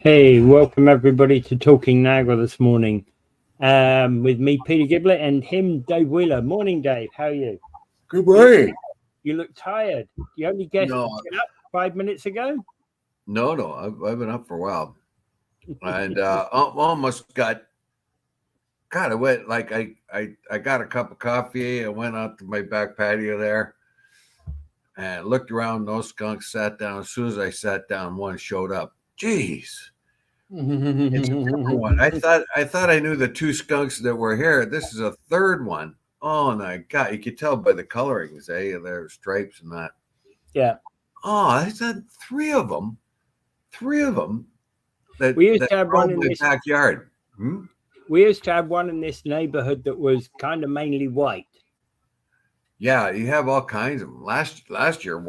Hey, welcome everybody to Talking Niagara this morning. With me, Peter Giblett, and him, Dave Wheeler. Morning, Dave. How are you? Good morning. You look tired. You only get No, up 5 minutes ago? no. I've been up for a while, and almost got. God, I went like I got a cup of coffee. I went out to my back patio there, and looked around. No skunks sat down. As soon as I sat down, one showed up. Jeez, it's a different one. I thought I knew the two skunks that were here. This is a third one. Oh my God, you could tell by the colorings, their stripes and that. Yeah. Oh, I said three of them. That We used to have one roamed in my this. backyard. We used to have one in this neighborhood that was kind of mainly white. Yeah, you have all kinds of them. Last year,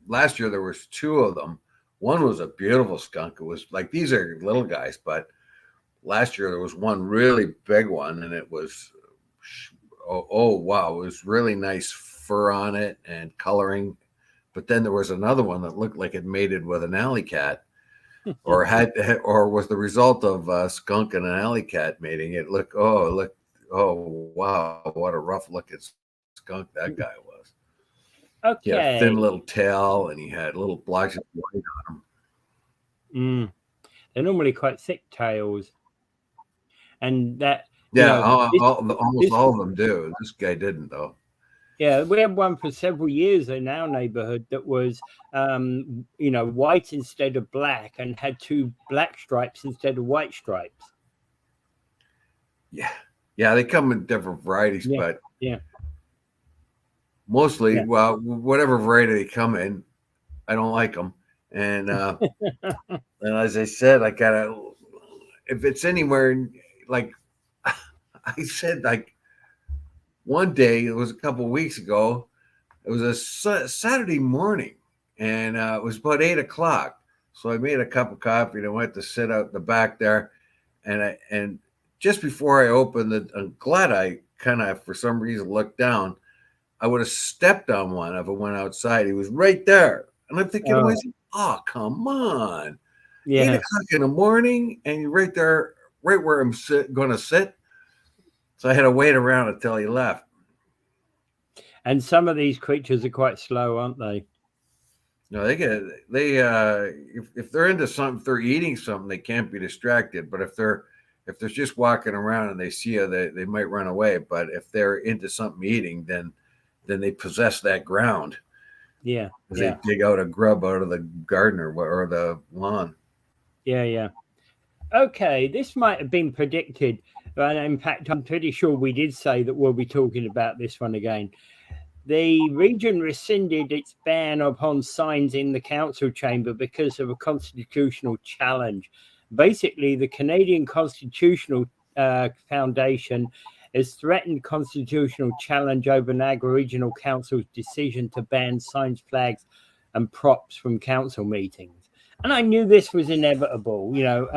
last year there was two of them. One was a beautiful skunk. It was like these are little guys, but last year there was one really big one, and it was oh wow, it was really nice fur on it and coloring. But then there was another one that looked like it mated with an alley cat, or was the result of a skunk and an alley cat mating. It looked oh wow, what a rough looking skunk that guy was. He had a thin Okay. little tail, and he had little blotches of white on him. They're normally quite thick tails. And that, Yeah, this, almost all of them do. This guy didn't, though. yeah, we had one for several years in our neighborhood that was, white instead of black and had two black stripes instead of white stripes. Yeah, they come in different varieties, Yeah, but yeah, mostly, yeah. well, whatever variety they come in, I don't like them. And and as I said, I gotta if it's anywhere like I said, like one day, it was a couple of weeks ago. It was a Saturday morning, and it was about 8 o'clock. So I made a cup of coffee and I went to sit out in the back there. And just before I opened I'm glad I kind of for some reason looked down. I would have stepped on one if I went outside. He was right there, and I'm thinking, Oh, oh come on, eight yeah. o'clock in the morning, and you're right there, right where I'm going to sit. So I had to wait around until he left. And some of these creatures are quite slow, aren't they? No, if they're into something, if they're eating something, they can't be distracted. But if they're just walking around and they see you, they might run away. But if they're into something eating, then they possess that ground. Yeah, Because yeah, they dig out a grub out of the garden or the lawn. yeah. Okay, this might have been predicted, but in fact, I'm pretty sure we did say that we'll be talking about this one again. The region rescinded its ban upon signs in the council chamber because of a constitutional challenge. Basically, the Canadian Constitutional Foundation has threatened constitutional challenge over Niagara Regional Council's decision to ban signs, flags, and props from council meetings. And I knew this was inevitable. Yes,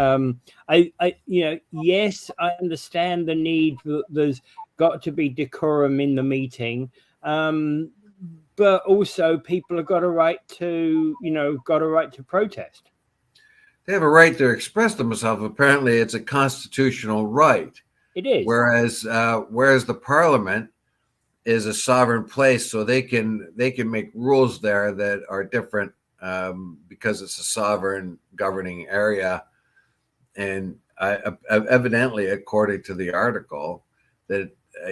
I understand the need. There's got to be decorum in the meeting. But also people have got a right to protest. They have a right to express themselves. Apparently, it's a constitutional right. It is. Whereas the Parliament is a sovereign place, so they can make rules there that are different because it's a sovereign governing area. And evidently, according to the article, that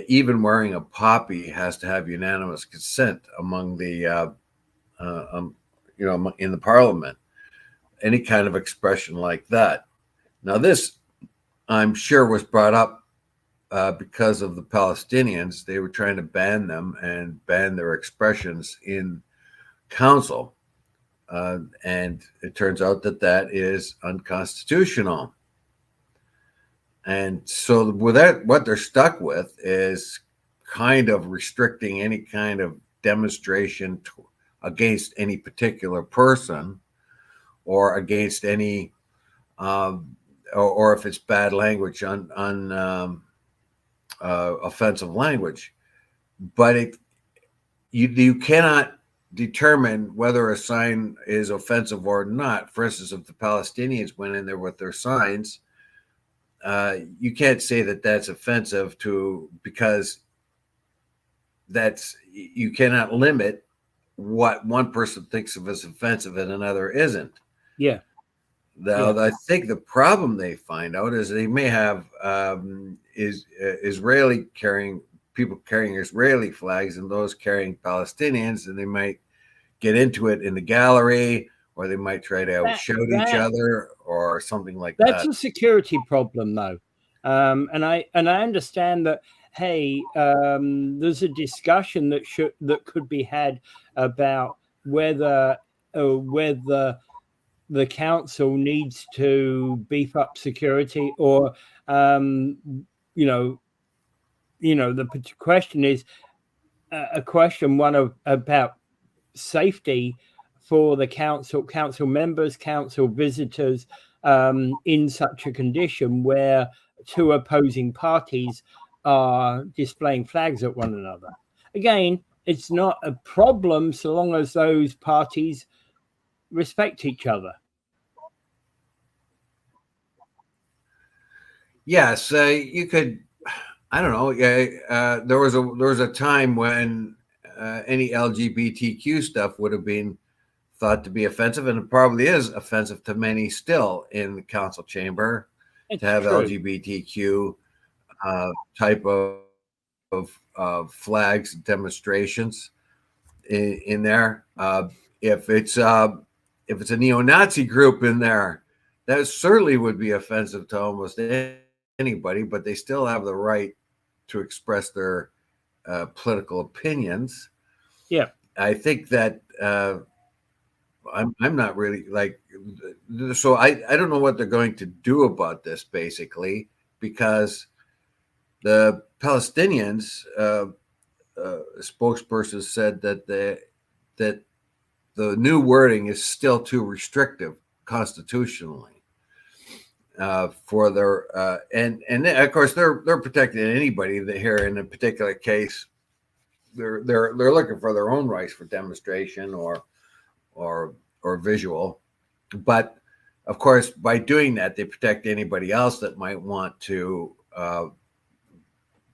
even wearing a poppy has to have unanimous consent among the in the Parliament. Any kind of expression like that. Now, this I'm sure was brought up because of the Palestinians. They were trying to ban them and ban their expressions in council. And it turns out that is unconstitutional. And so with that, what they're stuck with is kind of restricting any kind of demonstration against any particular person or against any, or if it's bad language, on offensive language. But you cannot determine whether a sign is offensive or not. For instance, if the Palestinians went in there with their signs, you can't say that that's offensive because you cannot limit what one person thinks of as offensive and another isn't. Yeah. Now, I think the problem they find out is they may have Israeli people carrying Israeli flags and those carrying Palestinians, and they might get into it in the gallery, or they might try to outshout each other or something like that. That's a security problem, though. And I understand that. Hey, there's a discussion that could be had about whether the council needs to beef up security, or the question is a question about safety for the council members, council visitors, in such a condition where two opposing parties are displaying flags at one another. Again, it's not a problem so long as those parties respect each other. Yes, you could. I don't know. There was a time when any LGBTQ stuff would have been thought to be offensive, and it probably is offensive to many still in the council chamber to have LGBTQ type of flags demonstrations in there. If it's a neo-Nazi group in there, that certainly would be offensive to almost anybody, but they still have the right to express their political opinions. Yeah, I think that I'm not really like, so I don't know what they're going to do about this, basically, because the Palestinians spokesperson said that the new wording is still too restrictive constitutionally for their and of course they're protecting anybody that here in a particular case they're looking for their own rights for demonstration or visual, but of course by doing that they protect anybody else that might want to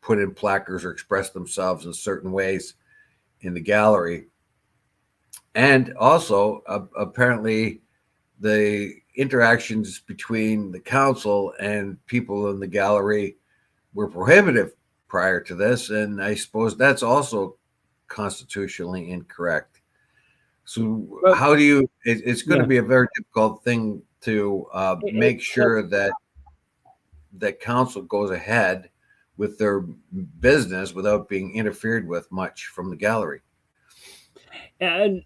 put in placards or express themselves in certain ways in the gallery. And also apparently the interactions between the council and people in the gallery were prohibitive prior to this, and I suppose that's also constitutionally incorrect. So how do you it's going to be a very difficult thing to make sure that council goes ahead with their business without being interfered with much from the gallery. And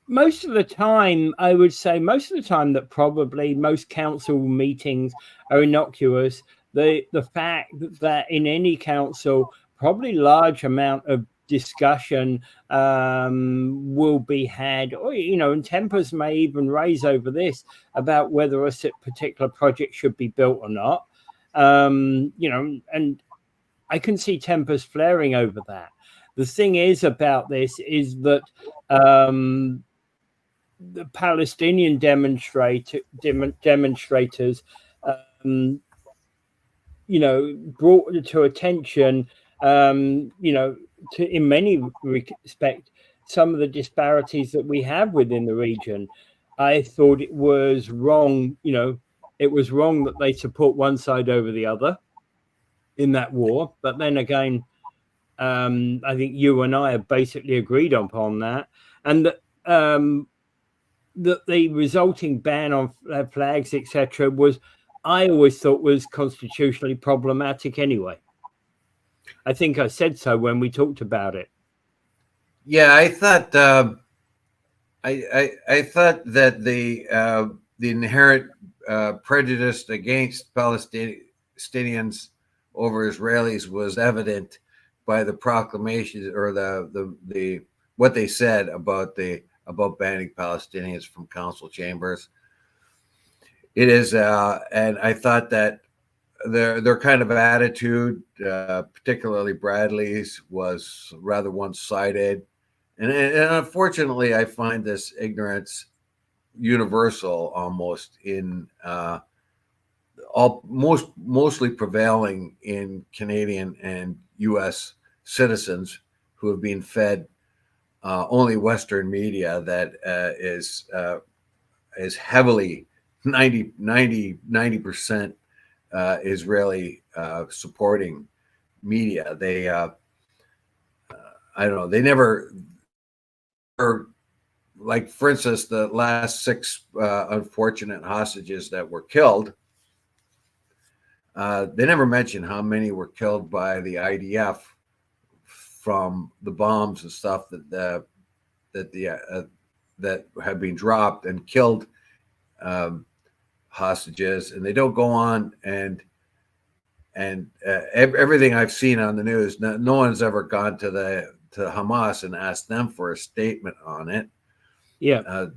most of the time, I would say that probably most council meetings are innocuous. The fact that in any council, probably large amount of discussion will be had, or and tempers may even raise over this about whether a particular project should be built or not. And I can see tempers flaring over that. The thing is about this is that the Palestinian demonstrators, brought to attention, to in many respects, some of the disparities that we have within the region. I thought it was wrong, it was wrong that they support one side over the other in that war. But then again, I think you and I have basically agreed upon that. And that the resulting ban on flags, etc., I always thought was constitutionally problematic anyway. I think I said so when we talked about it. Yeah, I thought I thought that the inherent prejudice against Palestinians over Israelis was evident by the proclamations or the what they said about banning Palestinians from council chambers. It is, and I thought that their kind of attitude, particularly Bradley's, was rather one-sided, And unfortunately, I find this ignorance universal almost in mostly prevailing in Canadian and U.S. citizens who have been fed only Western media that is heavily 90% Israeli supporting media. They I don't know. They never, or like for instance, the last six unfortunate hostages that were killed. They never mentioned how many were killed by the IDF from the bombs and stuff that have been dropped and killed hostages, and they don't go on and everything I've seen on the news. No one's ever gone to Hamas and asked them for a statement on it. Yeah.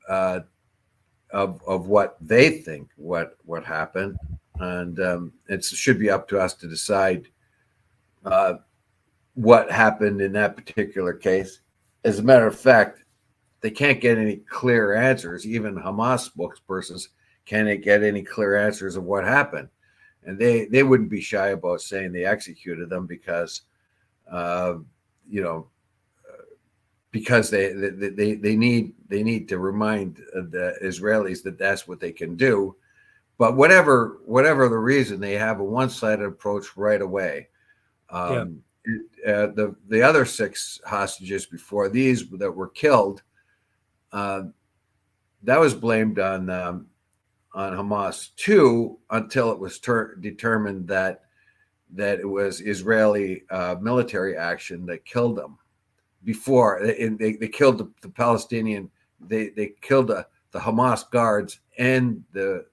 Of what they think what happened, and it should be up to us to decide what happened in that particular case. As a matter of fact, they can't get any clear answers. Even Hamas spokespersons can't get any clear answers of what happened, and they wouldn't be shy about saying they executed them because you know because they need to remind the Israelis that that's what they can do. But whatever the reason, they have a one-sided approach right away. The other six hostages before these that were killed, that was blamed on Hamas too, until it was determined that it was Israeli military action that killed them. Before they killed the Palestinian, they killed the Hamas guards and the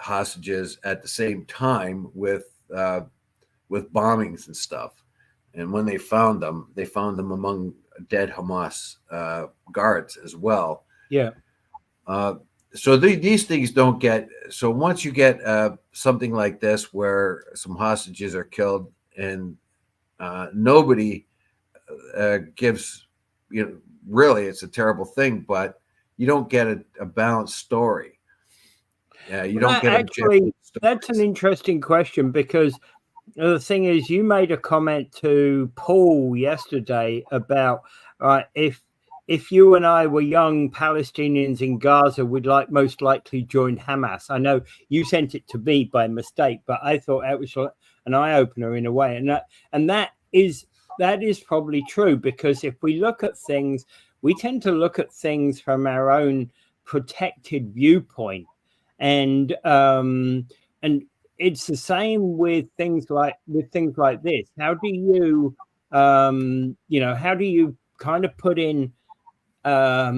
hostages at the same time with bombings and stuff. And when they found them among dead Hamas guards as well. Yeah. So these things don't get. So once you get something like this, where some hostages are killed and nobody gives, really, it's a terrible thing, but you don't get a balanced story. Yeah, you don't get actually. That's an interesting question, because the thing is, you made a comment to Paul yesterday about if you and I were young Palestinians in Gaza, we'd most likely join Hamas. I know you sent it to me by mistake, but I thought that was an eye opener in a way, and that is probably true, because if we look at things, we tend to look at things from our own protected viewpoint, and it's the same with things like this. How do you how do you kind of put in how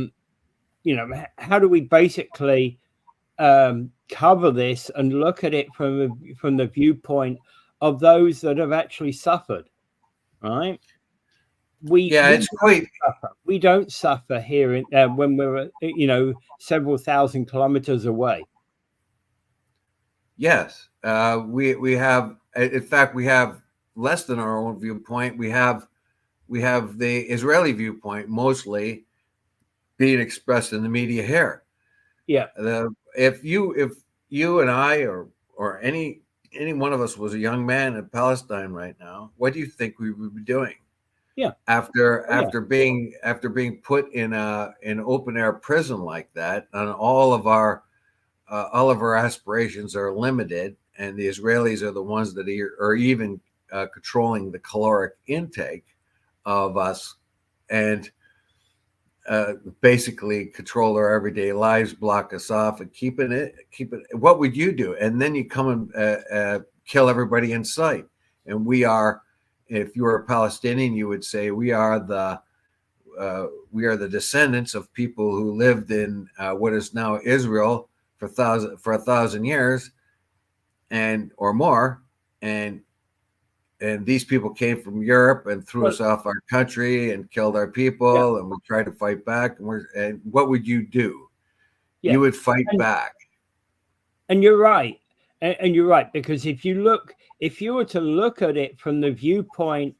do we basically cover this and look at it from the viewpoint of those that have actually suffered, right? We don't suffer here when we're several thousand kilometers away. Yes, we have. In fact, we have less than our own viewpoint. We have the Israeli viewpoint mostly being expressed in the media here. Yeah. If you and I or any one of us was a young man in Palestine right now, what do you think we would be doing? Yeah. After being put in an open air prison like that, and all of our aspirations are limited, and the Israelis are the ones that are even controlling the caloric intake of us, and basically control our everyday lives, block us off, and keep it. What would you do? And then you come and kill everybody in sight. And we are, if you were a Palestinian, you would say we are the descendants of people who lived in what is now Israel for 1,000 years or more, and these people came from Europe and threw us off our country and killed our people, and we tried to fight back. And what would you do? Yeah. You would fight back. And you're right. And you're right, because if you were to look at it from the viewpoint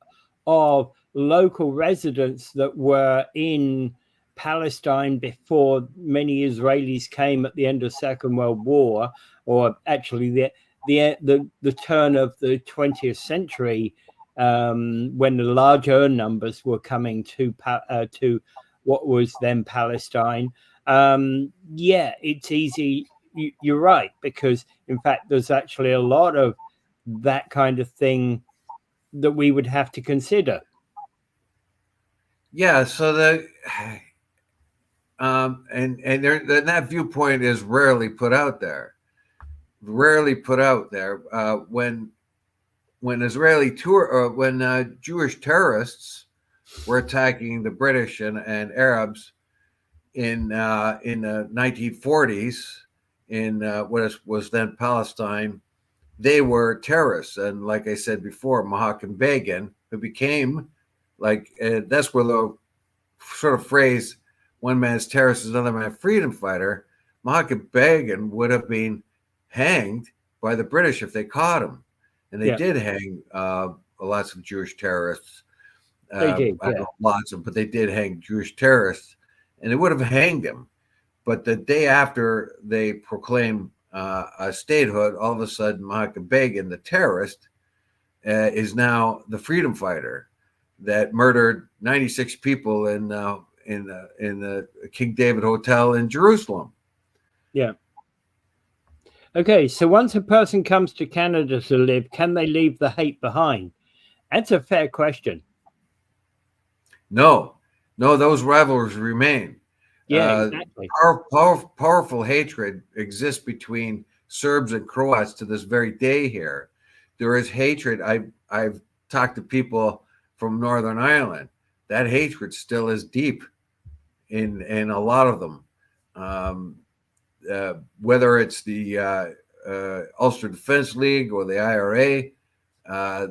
of local residents that were in Palestine before many Israelis came at the end of Second World War, or actually the turn of the 20th century, when the larger numbers were coming to what was then Palestine. Yeah, it's easy. You're right, because in fact, there's actually a lot of that kind of thing that we would have to consider. Yeah, so that viewpoint is rarely put out there. When Israeli when Jewish terrorists were attacking the British and Arabs in the 1940s in what was then Palestine. They were terrorists, and like I said before, Mahatma Begin, who became that's where the sort of phrase "one man's terrorist is another man's freedom fighter." Mahatma Begin would have been hanged by the British if they caught him, and they did hang lots of Jewish terrorists. They did, I don't know lots of them, but they did hang Jewish terrorists, and they would have hanged him. But the day after they proclaimed a statehood, all of a sudden Mahatma Begin, the terrorist, is now the freedom fighter that murdered 96 people in the King David Hotel in Jerusalem. Yeah. Okay, so once a person comes to Canada to live, can they leave the hate behind? That's a fair question. No, those rivalries remain. Yeah, exactly. Powerful hatred exists between Serbs and Croats to this very day here. There is hatred. I've talked to people from Northern Ireland. That hatred still is deep in a lot of them. Whether it's the Ulster Defense League or the IRA,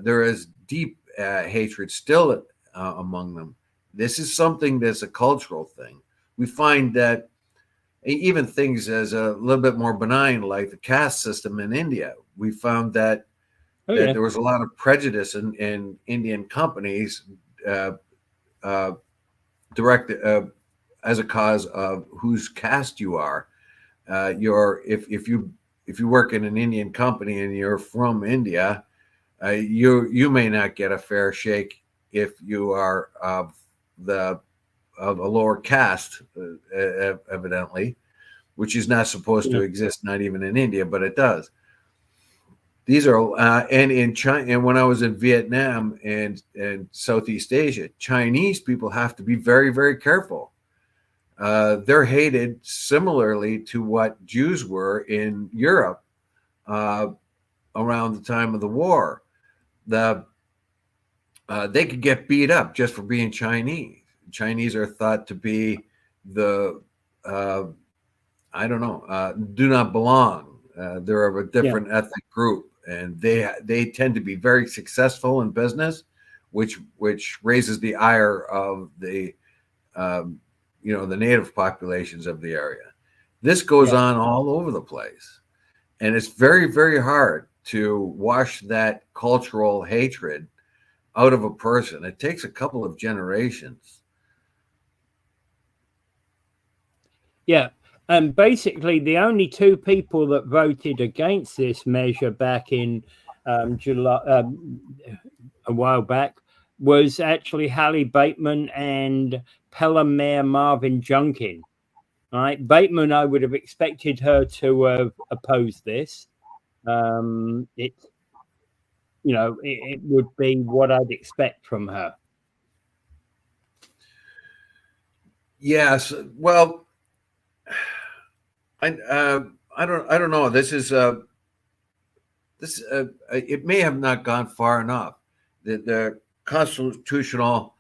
there is deep hatred still among them. This is something that's a cultural thing. We find that even things as a little bit more benign, like the caste system in India, we found that there was a lot of prejudice in Indian companies directed as a cause of whose caste you are. If you work in an Indian company and you're from India, you may not get a fair shake if you are of a lower caste, evidently, which is not supposed to exist, not even in India, but it does. These are and in China, and when I was in Vietnam and Southeast Asia, Chinese people have to be very, very careful. They're hated similarly to what Jews were in Europe around the time of the war. They could get beat up just for being Chinese. Chinese are thought to be the do not belong. They're of a different ethnic group, and they tend to be very successful in business, which raises the ire of the the native populations of the area. This goes on all over the place, and it's very, very hard to wash that cultural hatred out of a person. It takes a couple of generations. Yeah. And basically, the only two people that voted against this measure back in July, a while back, was actually Hallie Bateman and Pelham Mayor Marvin Junkin. All right, Bateman, I would have expected her to oppose this. It would be what I'd expect from her. Yes. Well, I don't know. This is it may have not gone far enough. The Constitution of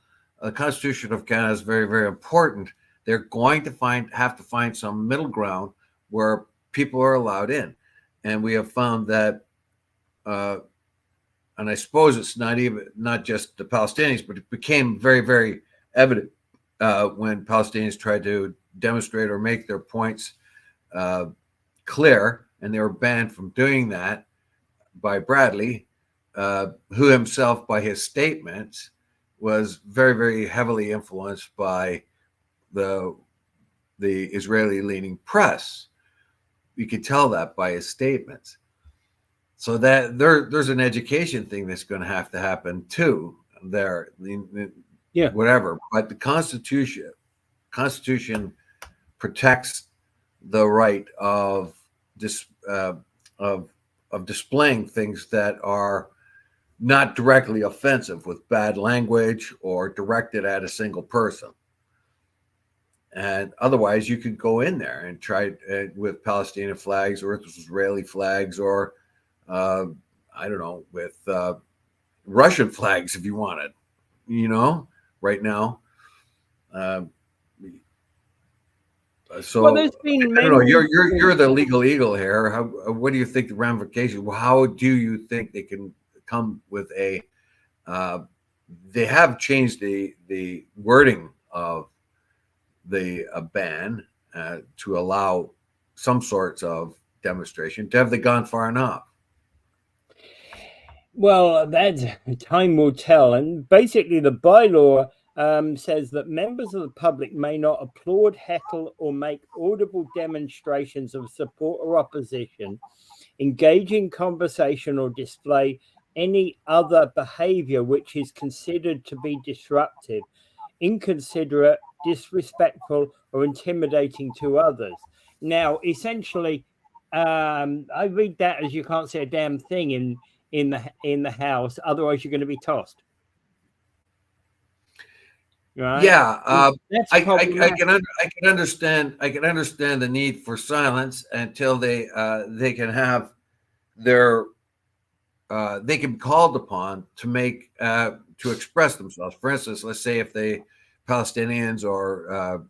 Canada is very, very important. They're going to have to find some middle ground where people are allowed in, and we have found that. And I suppose it's not just the Palestinians, but it became very, very evident when Palestinians tried to demonstrate or make their points clear, and they were banned from doing that by Bradley, who himself, by his statements, was very, very heavily influenced by the Israeli leaning press. You could tell that by his statements. So that there's an education thing that's going to have to happen too. There, Yeah. whatever. But the Constitution protects the right of of displaying things that are not directly offensive with bad language or directed at a single person. And otherwise, you could go in there and try with Palestinian flags or Israeli flags or I don't know, with Russian flags if you wanted. Right now. So Well, there's been I don't know. many. You're the legal eagle here. What do you think the ramifications? How do you think they can come with a? They have changed the wording of the ban to allow some sorts of demonstration. Have they gone far enough? Well, that time will tell. And basically, the bylaw says that members of the public may not applaud, heckle, or make audible demonstrations of support or opposition, engage in conversation, or display any other behavior which is considered to be disruptive, inconsiderate, disrespectful, or intimidating to others. Now, essentially, I read that as you can't say a damn thing in the house, otherwise you're going to be tossed. Right? Yeah, That's I problematic. can understand the need for silence until they can have their they can be called upon to make to express themselves. For instance, let's say if the Palestinians or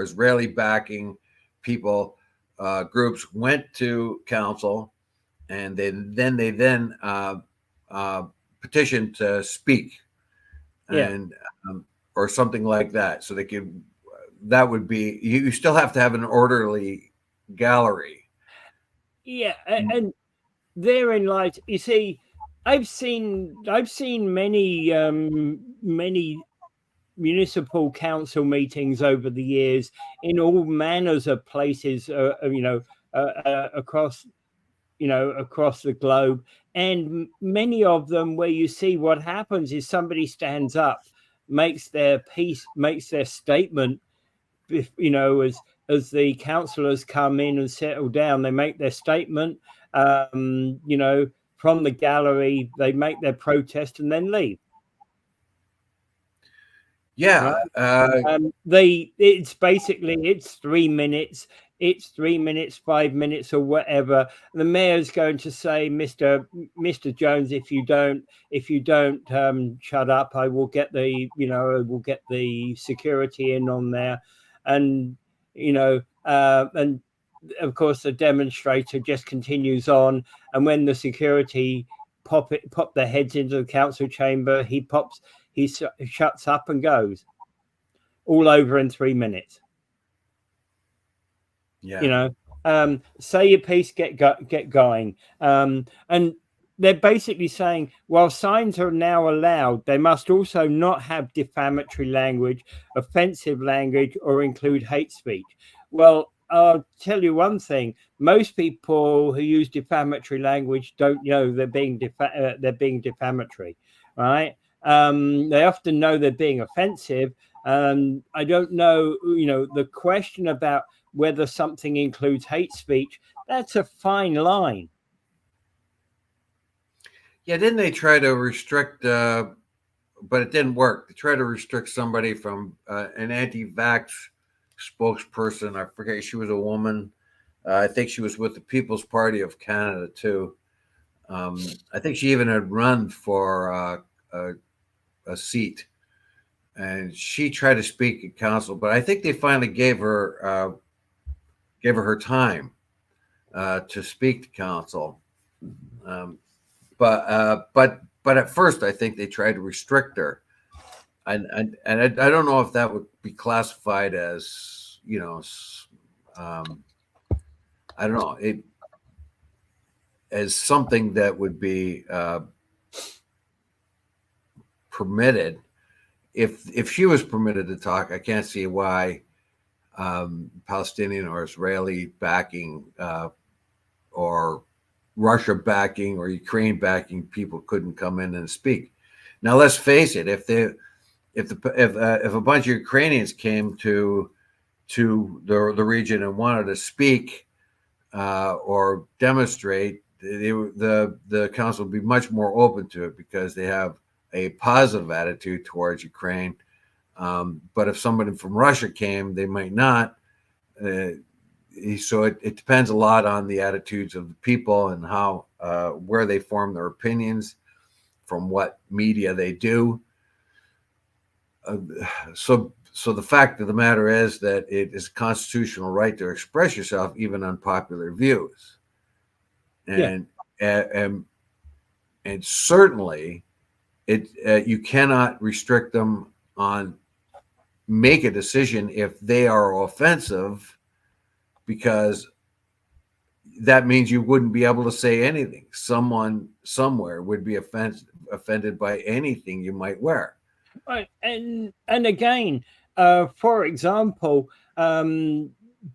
Israeli backing people groups went to council and then petitioned to speak Yeah. and or something like that, so they could. That would be you still have to have an orderly gallery. Yeah, and therein lies, you see, I've seen many municipal council meetings over the years in all manners of places, across across the globe, and many of them where you see what happens is somebody stands up, makes their piece, makes their statement, as the councillors come in and settle down, they make their statement, from the gallery, they make their protest and then leave. Right? Yeah, It's basically, it's 3 minutes, 5 minutes, or whatever. The mayor's going to say, Mr. Jones, if you don't shut up, I will get the security in on there. And and of course the demonstrator just continues on, and when the security pop their heads into the council chamber, he shuts up and goes. All over in 3 minutes. yeah. Say your piece, get going. And they're basically saying, while signs are now allowed, they must also not have defamatory language, offensive language, or include hate speech. Well, I'll tell you one thing: most people who use defamatory language don't know they're being defamatory, right? They often know they're being offensive. I don't know, the question about whether something includes hate speech, that's a fine line. Yeah, didn't they try to restrict, but it didn't work. They tried to restrict somebody from an anti-vax spokesperson. I forget, she was a woman. I think she was with the People's Party of Canada too. I think she even had run for a seat, and she tried to speak at council. But I think they finally gave her her time to speak to council. But at first, I think they tried to restrict her, and I don't know if that would be classified as I don't know it as something that would be permitted, if she was permitted to talk, I can't see why Palestinian or Israeli backing or Russia backing or Ukraine backing people couldn't come in and speak. Now let's face it: if a bunch of Ukrainians came to the region and wanted to speak or demonstrate, the council would be much more open to it because they have a positive attitude towards Ukraine. But if somebody from Russia came, they might not. So it depends a lot on the attitudes of the people and how where they form their opinions, from what media they do. So the fact of the matter is that it is a constitutional right to express yourself, even on popular views, and certainly you cannot restrict them on make a decision if they are offensive, because that means you wouldn't be able to say anything. Someone somewhere would be offended by anything you might wear. Right. And again, for example,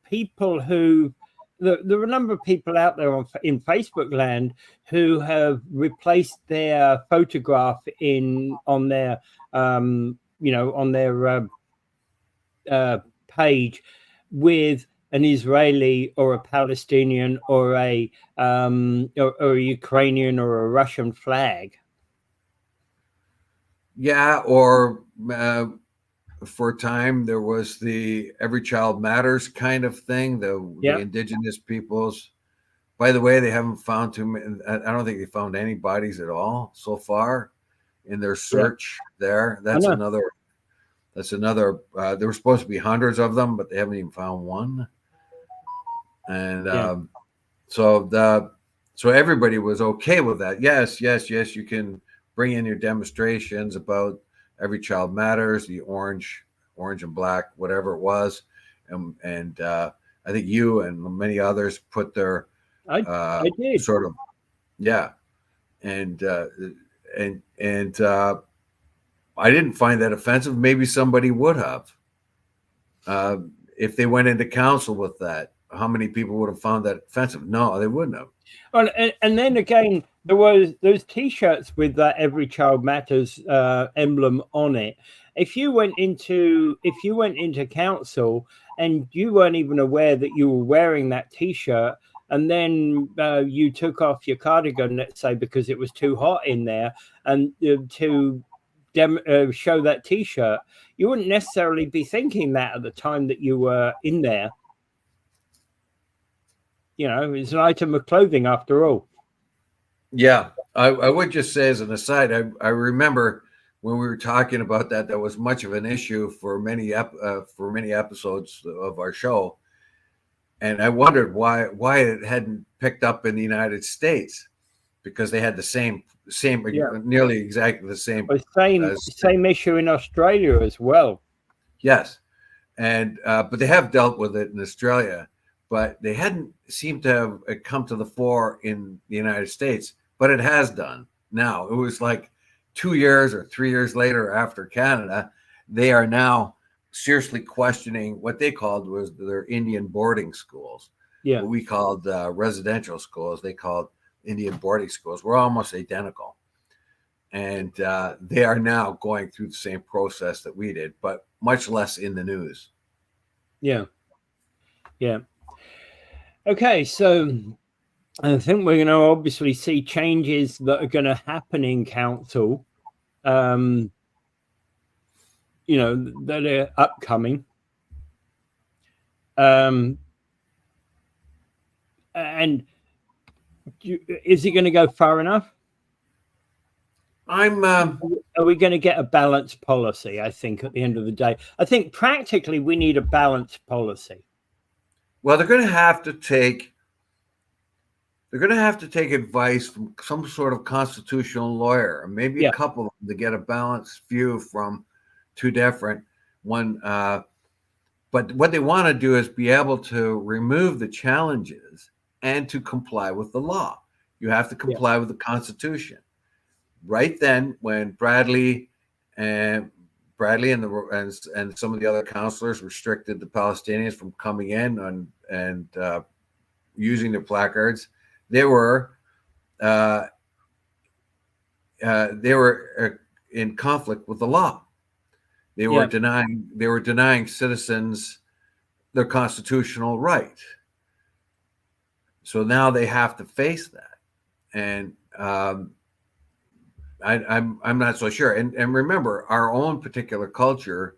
people who there are a number of people out there in Facebook land who have replaced their photograph on their on their page with an Israeli or a Palestinian or a Ukrainian or a Russian flag. Yeah, or for a time there was the Every Child Matters kind of thing. The indigenous peoples. By the way, they haven't found too many. I don't think they found any bodies at all so far in their search there. That's another. There were supposed to be hundreds of them, but they haven't even found one. And so everybody was okay with that. Yes, you can bring in your demonstrations about Every Child Matters, the orange and black, whatever it was, and I think you and many others put their I did sort of and I didn't find that offensive. Maybe somebody would have if they went into council with that. How many people would have found that offensive? No, they wouldn't have. And then again, there was those T-shirts with that Every Child Matters emblem on it. If you went into council and you weren't even aware that you were wearing that T-shirt, and then you took off your cardigan, let's say, because it was too hot in there, and to show that T-shirt, you wouldn't necessarily be thinking that at the time that you were in there. It's an item of clothing after all. Yeah, I would just say as an aside, I remember when we were talking about that was much of an issue for many episodes of our show, and I wondered why it hadn't picked up in the United States, because they had the same nearly exactly the same same issue in Australia as well. Yes, and but they have dealt with it in Australia, but they hadn't seemed to have come to the fore in the United States. But it has done now. It was like 2 years or 3 years later after Canada, they are now seriously questioning what they called was their Indian boarding schools. Yeah, what we called residential schools, they called Indian boarding schools. We're almost identical, and they are now going through the same process that we did, but much less in the news. Yeah. Okay, so I think we're going to obviously see changes that are going to happen in council, that are upcoming. And is it going to go far enough? Are we going to get a balanced policy? I think at the end of the day, I think practically we need a balanced policy. Well, they're going to have to take advice from some sort of constitutional lawyer, or maybe a couple of them, to get a balanced view from two different one. But what they want to do is be able to remove the challenges and to comply with the law. You have to comply with the Constitution. Right then, when Bradley and Bradley and some of the other councillors restricted the Palestinians from coming in and using their placards. They were in conflict with the law. They were denying citizens their constitutional right. So now they have to face that, and I'm not so sure. And remember, our own particular culture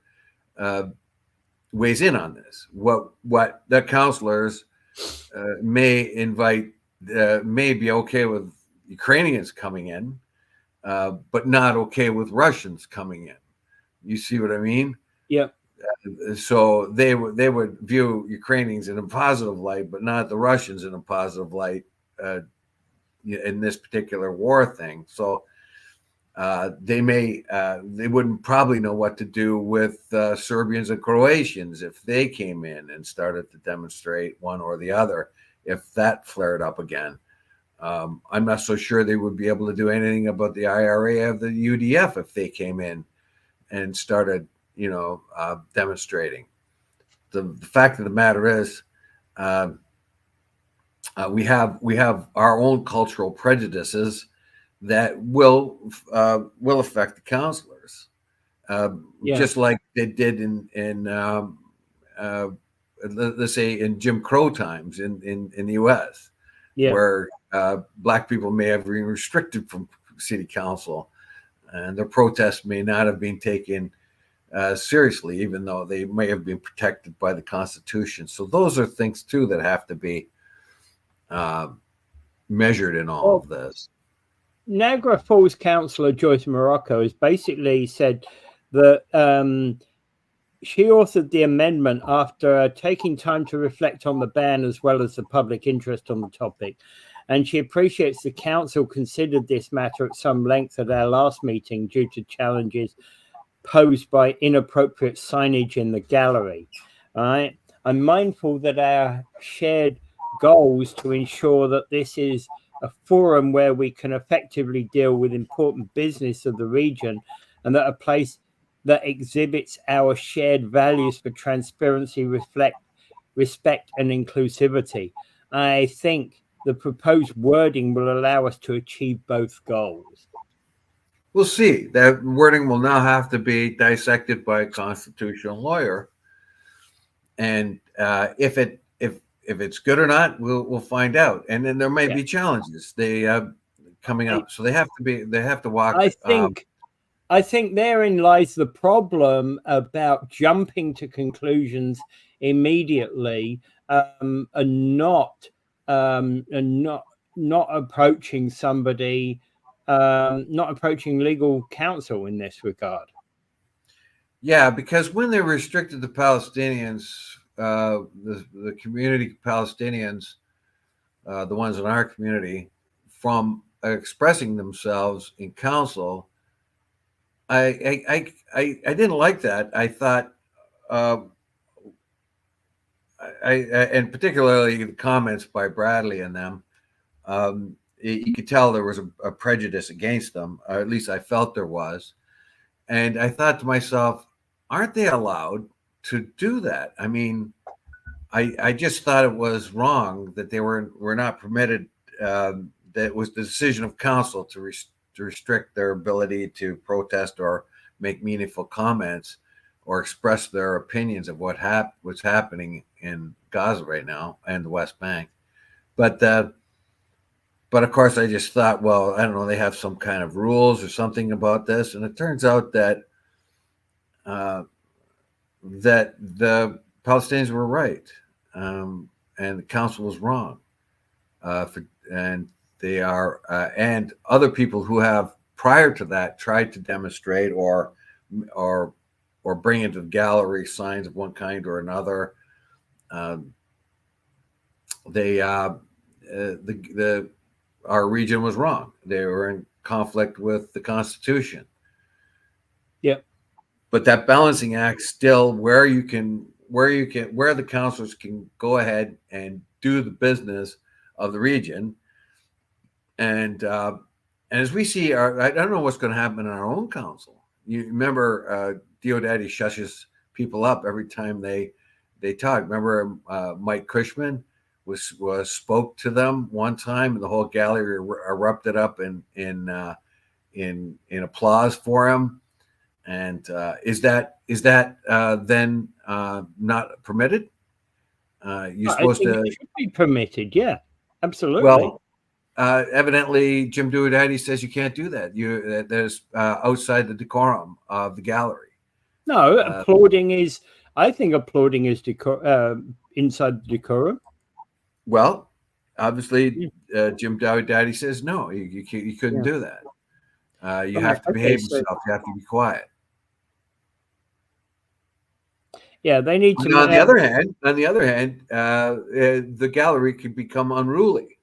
weighs in on this. What the counselors may be okay with Ukrainians coming in, but not okay with Russians coming in. You see what I mean? Yeah. So they would view Ukrainians in a positive light, but not the Russians in a positive light in this particular war thing. So they wouldn't probably know what to do with Serbians and Croatians if they came in and started to demonstrate one or the other, if that flared up again. I'm not so sure they would be able to do anything about the IRA of the UDF if they came in and started, demonstrating. The fact of the matter is, we have our own cultural prejudices that will affect the counselors, just like they did in let's say in Jim Crow times in the U.S., where Black people may have been restricted from city council, and their protests may not have been taken seriously, even though they may have been protected by the Constitution. So those are things too that have to be measured in all of this. Niagara Falls councillor Joyce Morocco has basically said that she authored the amendment after taking time to reflect on the ban as well as the public interest on the topic. And she appreciates the council considered this matter at some length at our last meeting due to challenges posed by inappropriate signage in the gallery. All right. I'm mindful that our shared goals to ensure that this is a forum where we can effectively deal with important business of the region, and that a place that exhibits our shared values for transparency, respect and inclusivity. I think the proposed wording will allow us to achieve both goals. We'll see. That wording will now have to be dissected by a constitutional lawyer, and if it's good or not, we'll find out. And then there may be challenges coming up, so they have to walk. I think therein lies the problem about jumping to conclusions immediately and not approaching somebody. Not approaching legal counsel in this regard. Yeah, because when they restricted the Palestinians, the community Palestinians, the ones in our community, from expressing themselves in council, I didn't like that. I thought, and particularly the comments by Bradley and them. You could tell there was a prejudice against them, or at least I felt there was. And I thought to myself, aren't they allowed to do that? I mean, I just thought it was wrong that they were not permitted. That was the decision of council to restrict their ability to protest or make meaningful comments or express their opinions of what's happening in Gaza right now and the West Bank. But of course, I just thought, well, I don't know, they have some kind of rules or something about this. And it turns out that that the Palestinians were right, and the council was wrong. And they are, and other people who have prior to that tried to demonstrate or bring into the gallery signs of one kind or another. Our region was wrong. They were in conflict with the Constitution. Yep. But that balancing act still where the councillors can go ahead and do the business of the region. And as we see, I don't know what's going to happen in our own council. you remember Diodati shushes people up every time they talk. Remember Mike Cushman was spoke to them one time, and the whole gallery erupted up in applause for him. And is that then not permitted? You're supposed think to. it should be permitted. Yeah, absolutely. Well, evidently, Jim Duodati says you can't do that. That is outside the decorum of the gallery. No, applauding is. I think applauding is inside the decorum. Well, obviously, Jim Duodati says no. You couldn't do that. You have to behave yourself. You have to be quiet. Yeah, they need to. On the other hand, the gallery could become unruly.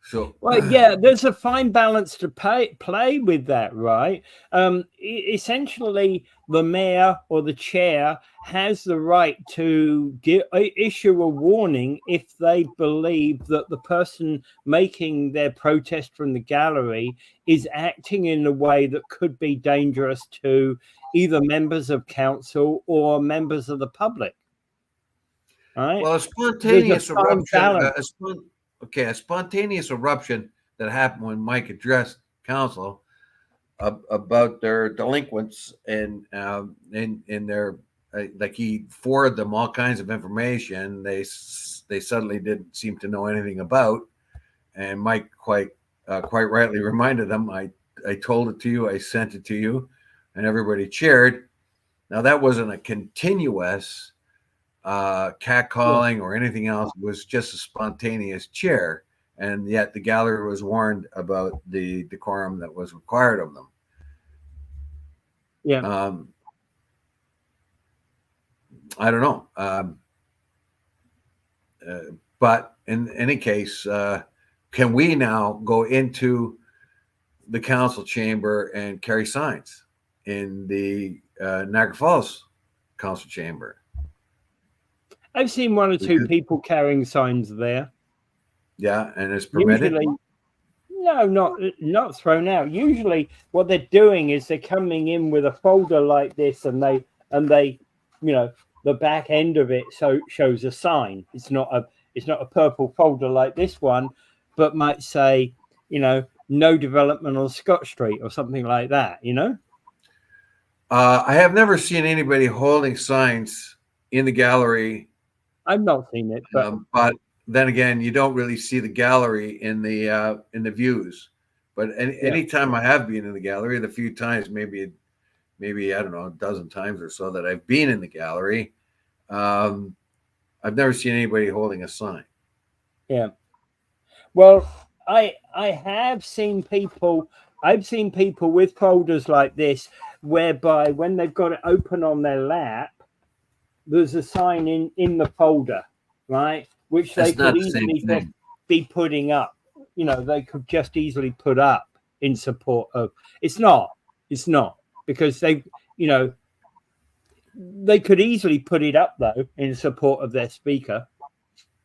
So, well, yeah, there's a fine balance to play with that, right? Essentially, the mayor or the chair has the right to issue a warning if they believe that the person making their protest from the gallery is acting in a way that could be dangerous to either members of council or members of the public. Right? Well, a spontaneous eruption. A spontaneous eruption that happened when Mike addressed council about their delinquents and in their like he forwarded them all kinds of information they suddenly didn't seem to know anything about, and Mike quite rightly reminded them, I told it to you, I sent it to you, and everybody cheered. Now that wasn't a continuous catcalling or anything else. It was just a spontaneous cheer, and yet the gallery was warned about the decorum that was required of them. Yeah. I don't know. But in any case, can we now go into the council chamber and carry signs in the Niagara Falls council chamber? I've seen one or two people carrying signs there. Yeah, and it's permitted? Usually, no, not thrown out. Usually what they're doing is they're coming in with a folder like this, and they the back end of it shows a sign. It's not a purple folder like this one, but might say, no development on Scott Street or something like that, I have never seen anybody holding signs in the gallery. I've not seen it, but then again, you don't really see the gallery in the views. But anytime I have been in the gallery, the few times, maybe I don't know, a dozen times or so that I've been in the gallery, I've never seen anybody holding a sign. Yeah. Well, I have seen people. I've seen people with folders like this, whereby when they've got it open on their lap, there's a sign in the folder, right? Which they could easily just be putting up. They could just easily put up in support of. It's not because they could easily put it up though in support of their speaker.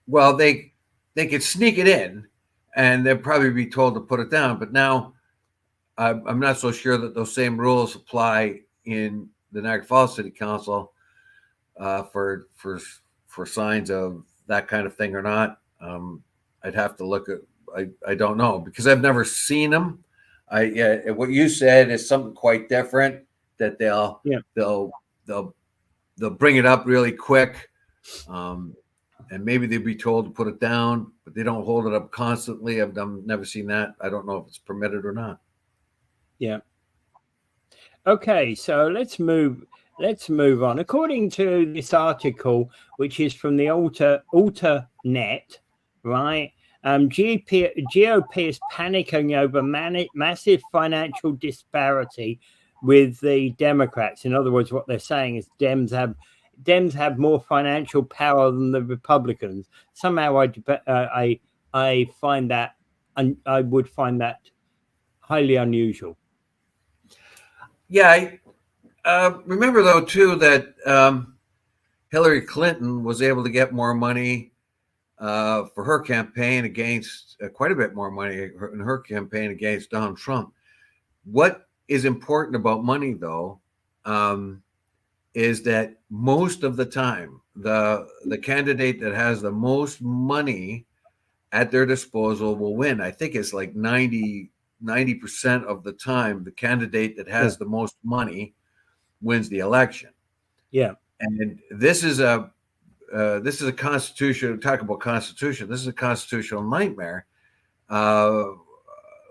Well, they could sneak it in, and they'll probably be told to put it down. But now, I'm not so sure that those same rules apply in the Niagara Falls City Council for signs of that kind of thing or not. I'd have to look at. I don't know, because I've never seen them. What you said is something quite different. That they'll bring it up really quick, and maybe they'd be told to put it down, but they don't hold it up constantly. I've never seen that. I don't know if it's permitted or not. Yeah. Okay, so let's move on. According to this article, which is from the Alternet, right? GOP is panicking over massive financial disparity with the Democrats. In other words, what they're saying is Dems have more financial power than the Republicans. Somehow, I find that, and I would find that highly unusual. Yeah, I remember though too that Hillary Clinton was able to get more money for her campaign against quite a bit more money in her campaign against Donald Trump. What is important about money, though, is that most of the time, the candidate that has the most money at their disposal will win. I think it's like 90% of the time, the candidate that has the most money wins the election. Yeah. And this is a constitution. Talk about constitution. This is a constitutional nightmare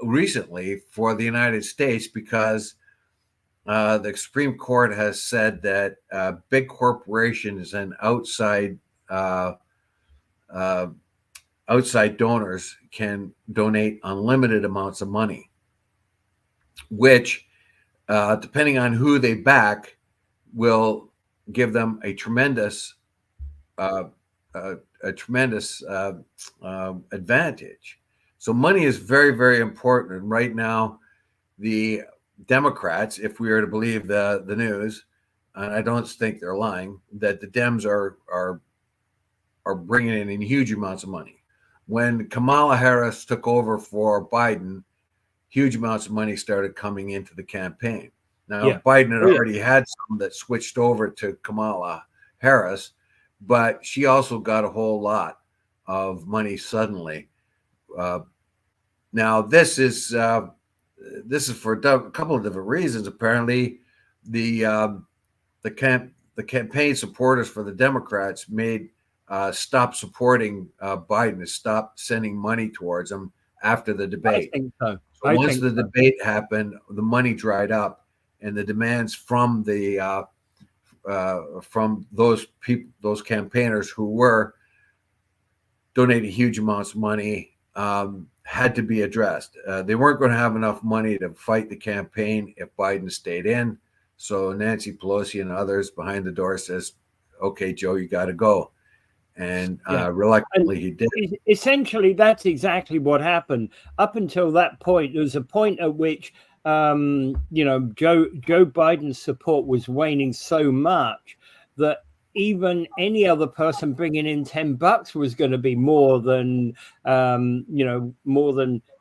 recently for the United States, because the Supreme Court has said that big corporations and outside donors can donate unlimited amounts of money, which, depending on who they back, will give them a tremendous advantage. So money is very, very important. And right now, the Democrats, if we are to believe the news, and I don't think they're lying, that the Dems are bringing in huge amounts of money. When Kamala Harris took over for Biden, huge amounts of money started coming into the campaign. Now, Biden had already had some that switched over to Kamala Harris, but she also got a whole lot of money suddenly. Now, this is for a couple of different reasons. Apparently, the campaign supporters for the Democrats stop supporting Biden, stop sending money towards him after the debate. I think so. So once the debate happened, the money dried up, and the demands from those people, those campaigners who were donating huge amounts of money, had to be addressed. They weren't going to have enough money to fight the campaign if Biden stayed in. So Nancy Pelosi and others behind the door says, "Okay, Joe, you got to go." And reluctantly, he did. Essentially, that's exactly what happened. Up until that point, there was a point at which, Joe Biden's support was waning so much that even any other person bringing in $10 was going to be more than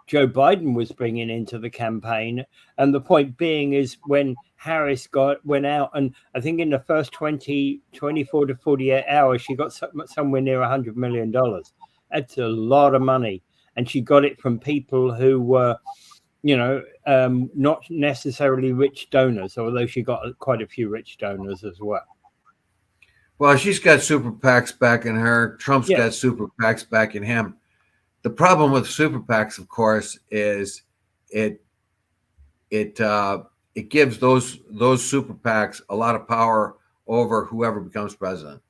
Joe Biden was bringing into the campaign. And the point being is, when Harris went out, and I think in the first 24 to 48 hours, she got somewhere near $100 million. That's a lot of money. And she got it from people who were, not necessarily rich donors, although she got quite a few rich donors as well. Well, she's got super PACs backing her. Trump's got super PACs backing him. The problem with super PACs, of course, is it gives those super PACs a lot of power over whoever becomes president.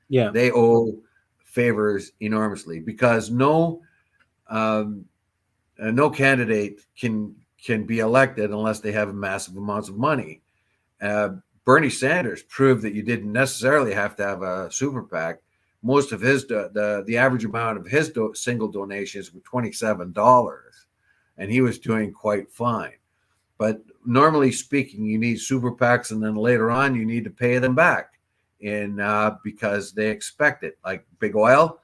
Yeah, they owe favors enormously, because no candidate can be elected unless they have massive amounts of money. Bernie Sanders proved that you didn't necessarily have to have a super PAC. Most of his the average amount of his single donations were $27, and he was doing quite fine. But normally speaking, you need super PACs, and then later on you need to pay them back, because they expect it. Like Big Oil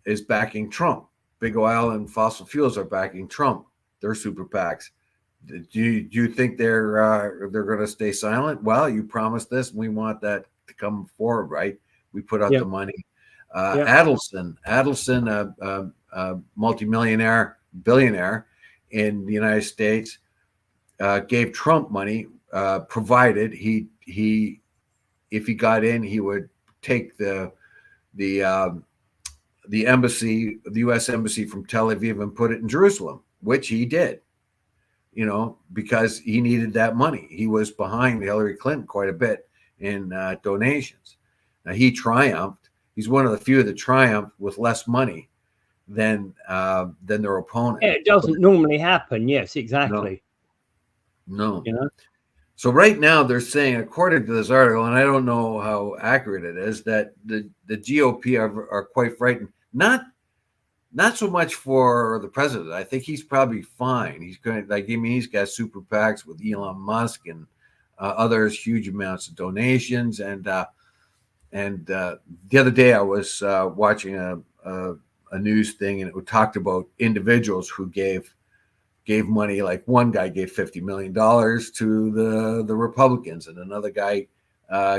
is backing Trump. Big Oil and fossil fuels are backing Trump. They're super PACs. Do you think they're going to stay silent? Well, you promised this, and we want that to come forward, right? We put out the money. Adelson, multimillionaire, billionaire in the United States, gave Trump money, provided he if he got in, he would take the embassy, the U.S. embassy from Tel Aviv, and put it in Jerusalem, which he did. Because he needed that money. He was behind Hillary Clinton quite a bit in donations. Now, he triumphed. He's one of the few that triumphed with less money than their opponent. Yeah, it doesn't normally happen. Yes, exactly. No. So right now they're saying, according to this article, and I don't know how accurate it is, that the GOP are quite frightened. Not so much for the president. I think he's probably fine. He's going he's got super PACs with Elon Musk and others, huge amounts of donations. And the other day I was watching a news thing, and it talked about individuals who gave gave money. Like one guy gave $50 million to the Republicans, and another guy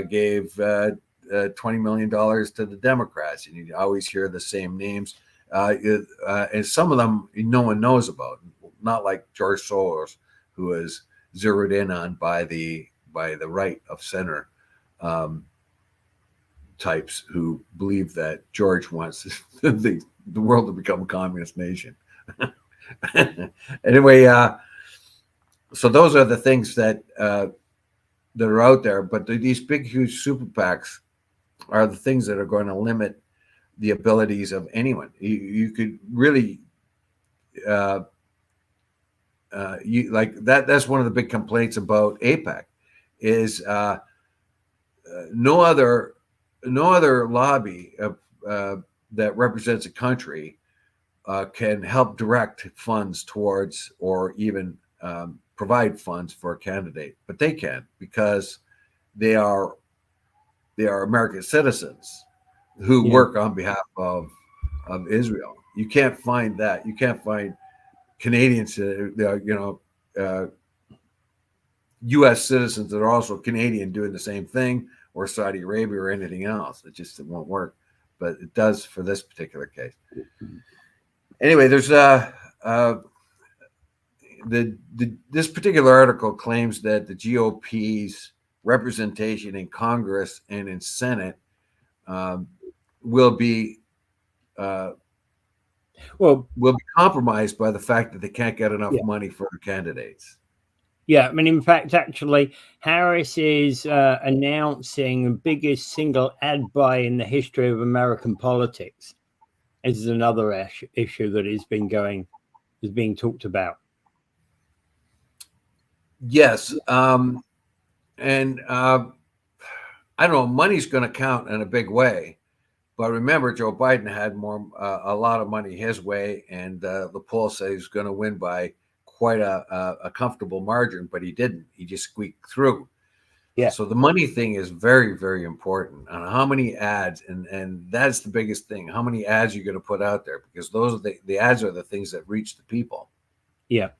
gave $20 million to the Democrats. And you always hear the same names. And some of them no one knows about, not like George Soros, who was zeroed in on by the right of center types who believe that George wants the world to become a communist nation. Anyway, so those are the things that are out there. But these big, huge super PACs are the things that are going to limit the abilities of anyone. You could really, you like that. That's one of the big complaints about APAC, is no other lobby that represents a country can help direct funds towards, or even provide funds for a candidate, but they can, because they are American citizens who work on behalf of Israel. You can't find that. You can't find Canadians, U.S. citizens that are also Canadian doing the same thing, or Saudi Arabia or anything else. It won't work, but it does for this particular case. Anyway, there's this particular article claims that the GOP's representation in Congress and in Senate will be compromised by the fact that they can't get enough money for their candidates. Yeah, I mean, in fact, actually, Harris is announcing the biggest single ad buy in the history of American politics. This is another issue that is being talked about. Yes, and I don't know, money's going to count in a big way, but remember, Joe Biden had a lot of money his way, and the poll says he's going to win by quite a comfortable margin, but he didn't. He just squeaked through. Yeah. So the money thing is very, very important. On how many ads, and that's the biggest thing. How many ads you're going to put out there, because those are the ads are the things that reach the people. Yeah.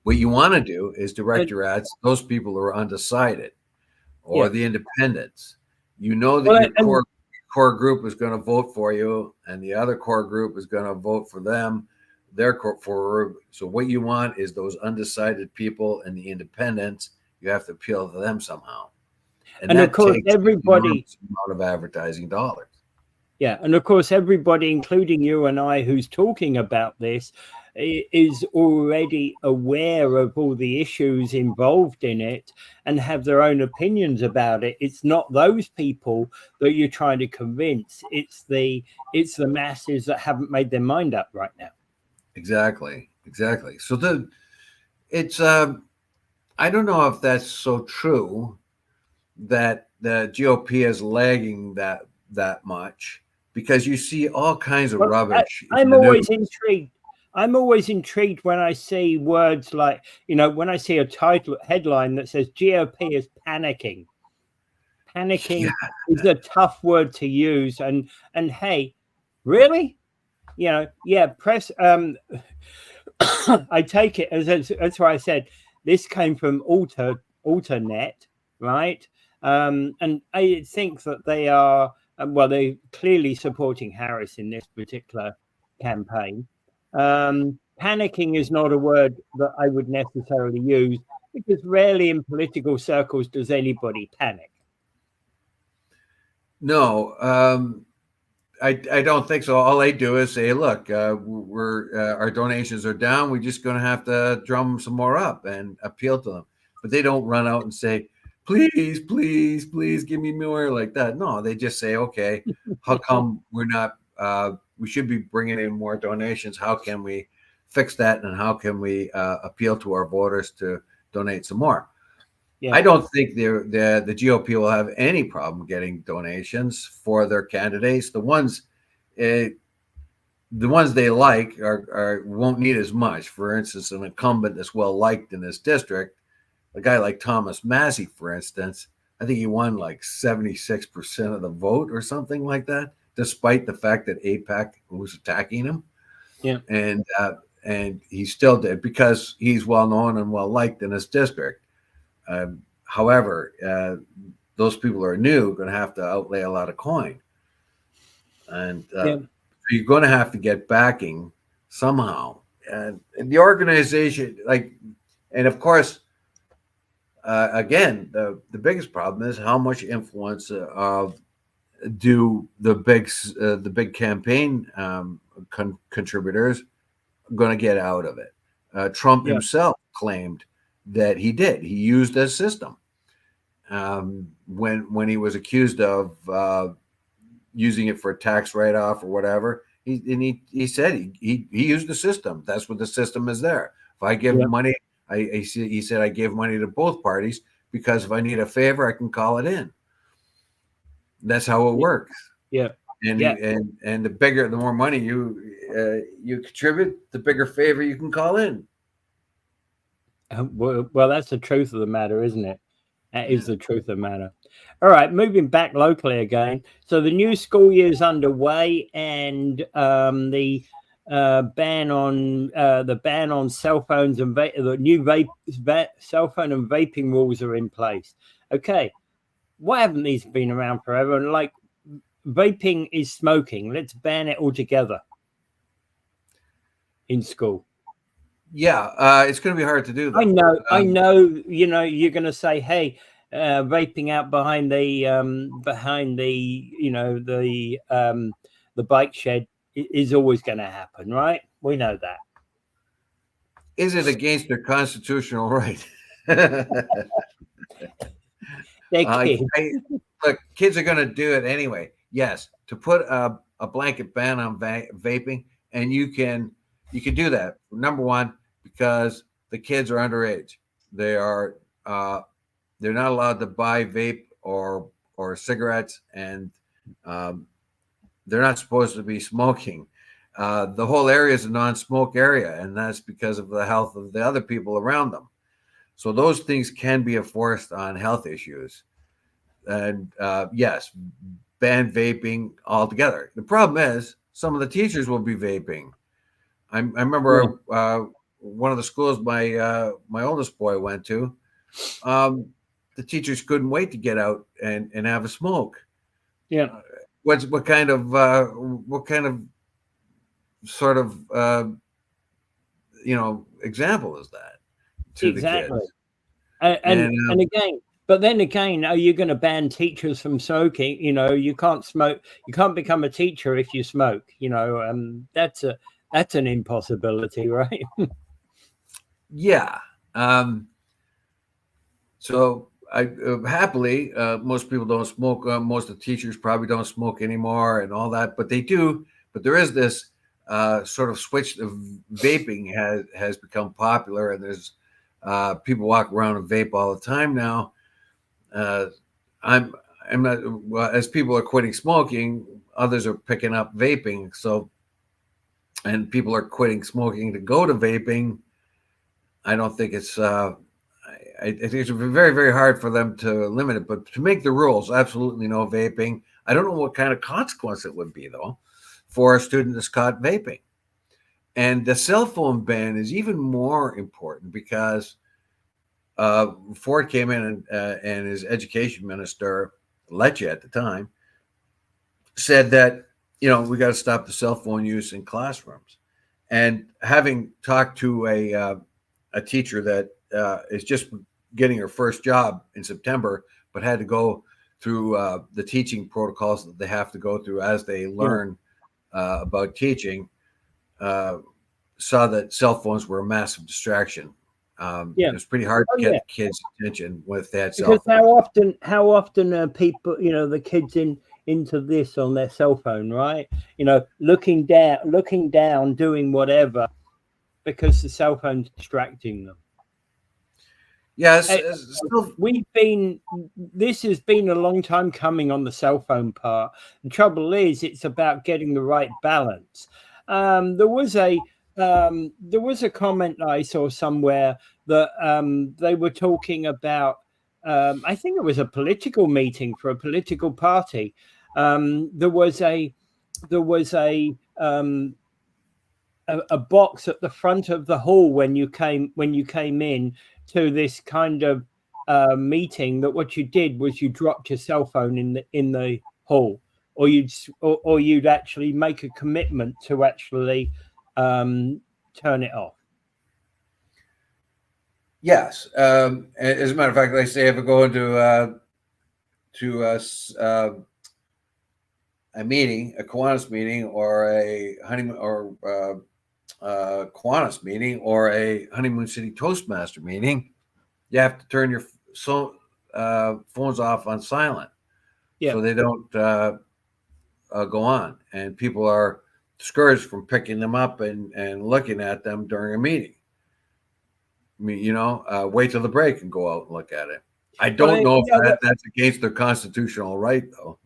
What you want to do is direct your ads to those people who are undecided, or the independents. You know that your core group is going to vote for you, and the other core group is going to vote for them. So what you want is those undecided people and the independents. You have to appeal to them somehow, and that of course takes everybody amount of advertising dollars. Yeah, and of course everybody, including you and I, who's talking about this, is already aware of all the issues involved in it and have their own opinions about it. It's not those people that you're trying to convince. It's the masses that haven't made their mind up right now. Exactly. So it's I don't know if that's so true that the GOP is lagging that much, because you see all kinds of rubbish. I'm always intrigued. I'm always intrigued when I see words like, when I see a headline that says GOP is panicking. Panicking is a tough word to use. And hey, really? Press. I take it that's why I said this came from Alternet, right? And I think that they are, they're clearly supporting Harris in this particular campaign. Panicking is not a word that I would necessarily use, because rarely in political circles does anybody panic. No, I don't think so. All they do is say, look, our donations are down. We're just going to have to drum some more up and appeal to them. But they don't run out and say, please, please, please give me more, like that. No, they just say, okay, how come we're not, we should be bringing in more donations. How can we fix that? And how can we appeal to our voters to donate some more? Yeah. I don't think the GOP will have any problem getting donations for their candidates. The ones they like won't need as much. For instance, an incumbent that's well liked in this district, a guy like Thomas Massey, for instance, I think he won like 76% of the vote or something like that, despite the fact that AIPAC was attacking him. Yeah, and and he still did because he's well known and well liked in his district. However, those people are new, going to have to outlay a lot of coin, and you're going to have to get backing somehow. And the organization, and of course, again, the biggest problem is how much influence do the big campaign contributors going to get out of it. Trump himself claimed that he did. He used a system when he was accused of using it for a tax write-off or whatever. He said he used the system. That's what the system is there. If I give money, he said I gave money to both parties because if I need a favor, I can call it in. That's how it works. Yeah. And and the more money you contribute, the bigger favor you can call in. Well, that's the truth of the matter, isn't it? That is the truth of the matter. All right, moving back locally again. So the new school year is underway, and the ban on cell phones and the new cell phone and vaping rules are in place. Okay, why haven't these been around forever? And like, vaping is smoking. Let's ban it altogether in school. Yeah, it's going to be hard to do that. I know. You know, you're going to say, "Hey, vaping out behind the the bike shed is always going to happen, right? We know that." Is it against their constitutional right? Look, kids are going to do it anyway. Yes, to put a blanket ban on vaping, and you can do that. Number one, because the kids are underage. They're not allowed to buy vape or cigarettes, and they're not supposed to be smoking. The whole area is a non-smoke area, and that's because of the health of the other people around them. So those things can be enforced on health issues. And yes, ban vaping altogether. The problem is some of the teachers will be vaping. I remember one of the schools my oldest boy went to. The teachers couldn't wait to get out and have a smoke. Yeah. What kind of sort of example is that to the kids? And again, but then again, are you going to ban teachers from smoking? You know, you can't smoke. You can't become a teacher if you smoke. You know, that's an impossibility, right? Yeah. So I happily, most people don't smoke. Most of the teachers probably don't smoke anymore, and all that. But they do. But there is this sort of switch of vaping has become popular, and there's people walk around and vape all the time now. I'm not. Well, as people are quitting smoking, others are picking up vaping. So, and people are quitting smoking to go to vaping. I don't think it's. I think it's very, very hard for them to limit it, but to make the rules, absolutely no vaping. I don't know what kind of consequence it would be, though, for a student that's caught vaping. And the cell phone ban is even more important because Ford came in and his education minister, Lecce at the time, said that, we got to stop the cell phone use in classrooms. And having talked to a teacher that is just getting her first job in September, but had to go through the teaching protocols that they have to go through as they learn about teaching, saw that cell phones were a massive distraction. It was pretty hard to get kids' attention with that cell phone. Because how often are people, the kids into this on their cell phone, right? Looking down, doing whatever, because the cell phone's distracting them. Yes, this has been a long time coming on the cell phone part. The trouble is, it's about getting the right balance. There was a comment I saw somewhere that they were talking about. I think it was a political meeting for a political party. There was a a box at the front of the hall when you came in to this kind of meeting, that what you did was you dropped your cell phone in the hall, or you'd actually make a commitment to actually turn it off. Yes. As a matter of fact, like say if I go into a meeting, a Kiwanis meeting, or a honeymoon, or Kiwanis meeting, or a Honeymoon City Toastmaster meeting, you have to turn your phones off on silent, so they don't go on, and people are discouraged from picking them up and looking at them during a meeting. I mean, wait till the break and go out and look at it. I don't know if that's against their constitutional right, though.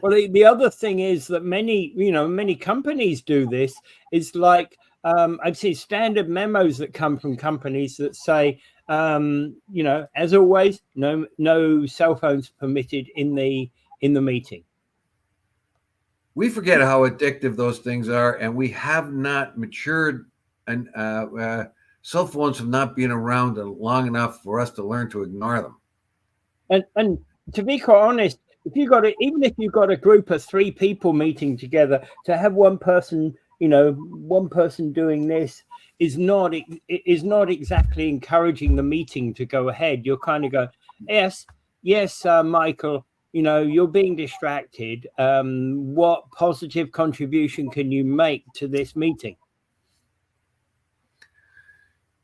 Well, the other thing is that many companies do this. It's like I've seen standard memos that come from companies that say, as always, no cell phones permitted in the meeting. We forget how addictive those things are, and we have not matured, and cell phones have not been around long enough for us to learn to ignore them. And to be quite honest, even if you've got a group of 3 people meeting together, to have one person doing this is not exactly encouraging the meeting to go ahead. You're kind of go, yes, Michael, you're being distracted. What positive contribution can you make to this meeting?